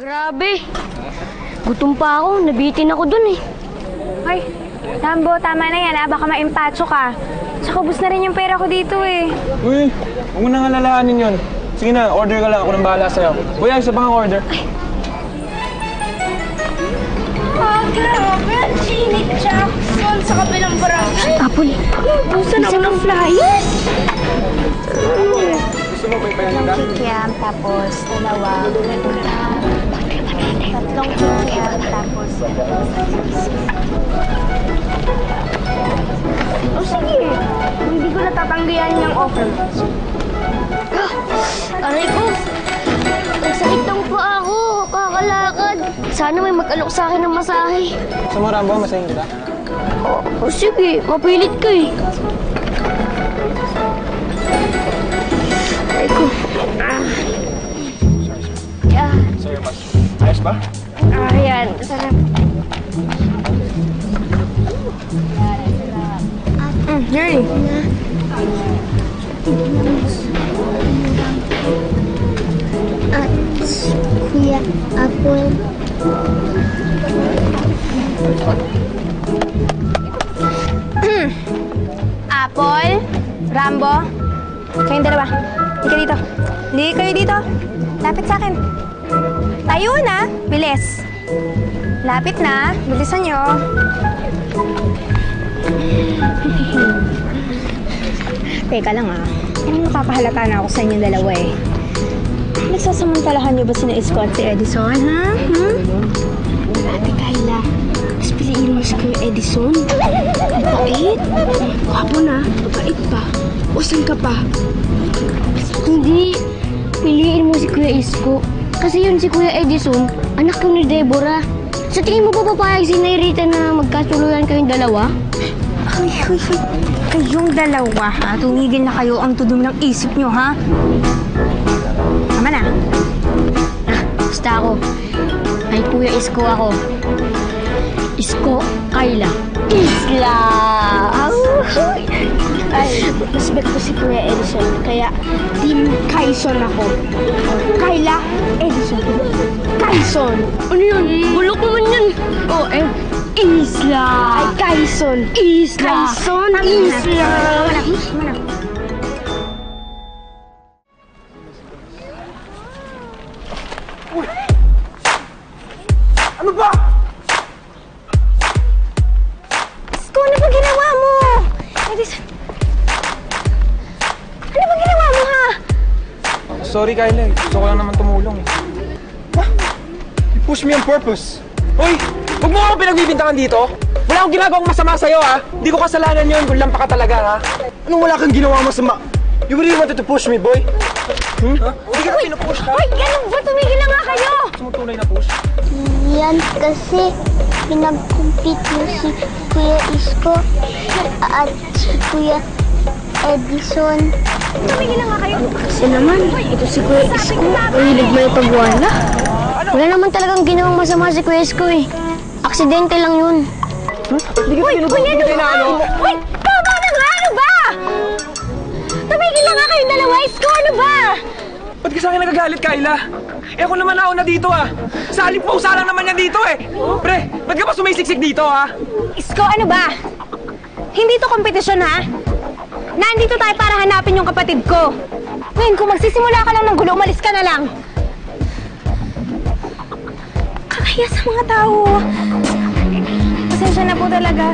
Grabe. Gutom pa ako. Nabitin ako dun eh. Ay, Rambo, tama na yan Baka maimpatso ka. Tsaka ubus na rin yung pera ko dito eh. Uy, huwag mo nang alalahanin yun. Sige na, order ka lang. Ako nang bahala sa'yo. Kuya, isa pang order. Grabe. Chini Jackson sa kabilang barangay. Apple, puso naman ng flyers. Gusto mo ba ipayahin ka? Kikiam, tapos dalawa. Tatlong kikiam, tapos O sige. Hindi ko natatanggihan yung offer mo. Aray ko. Nagsakit ng paa ako. Kakalakad. Sana may mag-alok sa akin ng masahe. Gusto mo, Rambo, masahin kita? O sige. Mapilit ka eh. Aray ko. Sorry, mas. Ayos ba? Ayan. Sarap. Jerry. At Kuya Apple. Apple, Rambo, kayong dalawa. Hindi ka dito. Hindi kayo dito. Lapit sa akin. Tayo na. Bilis. Lapit na. Bilisan nyo. Teka lang Parang napapahalata na ako sa inyong dalawa eh. Nagsasamantalahan niyo ba sina Isko at si Edison, ha? Ate Kayla, mas piliin mo si Kuya Edison. Mabait. Gwapo na. Mabait pa. Usan ka pa. Hindi. Piliin mo si Kuya Isko. Kasi yun si Kuya Edison, anak yun ni Deborah. Sa tingin mo pa papayag si Nairita na magkasuluyan kayong dalawa? Ay, kayong dalawa, ha? Tumigil na kayo ang tudong ng isip nyo, ha? Tama na. Basta ako. Ay Kuya Isko ako. Isko, Kayla. Isla! Ay, mas bet ko si Kuya Edison. Kaya, Team Kaison ako. Kayla, Edison. Kaison! Ano yun? Bulok naman yun. Oh, Isla! Ay, Kaison! Isla! Kaison! Isla! Ano ba? Isko, ano ba ginawa mo? Edison. Ano ba ginawa mo, ha? Sorry, Kayla. Gusto ko lang naman tumulong. You push me on purpose. Hoy! Huwag mo ako pinagbibintangan dito! Wala akong ginagawang masama sa'yo, ha? Hindi ko kasalanan yun kung lampa ka talaga, ha? Anong wala kang ginawa masama? You really wanted to push me, boy? Hindi ka na pinupush, ha? Uy, ganun ba? Tumigil na nga kayo! Gusto mo tunay na push? Yan kasi pinag-compete mo si Kuya Isko at si Kuya Edison. Tumigil na nga kayo! Kasi naman, ito si Kuya Isko. Mahilig may pagwala. Wala naman talagang ginawang masama si Kuya Isko eh. Aksidente lang yun. Hindi ka pinupugin na ano? Uy, tama na nga! Ano ba? Tumigil na nga kayong dalawa! Isko, ano ba? Ba't ka sa akin nagagalit, Kayla? Eh ako naman nauna dito, ha? Sa halip pausa lang naman yan dito, eh! Pre, ba't ka pa sumisiksik dito, ha? Isko, ano ba? Hindi to kompetisyon, ha? Nandito tayo para hanapin yung kapatid ko. Ngayon, kung magsisimula ka lang ng gulo, umalis ka na lang. Kakaya sa mga tao. Pasensya na po talaga.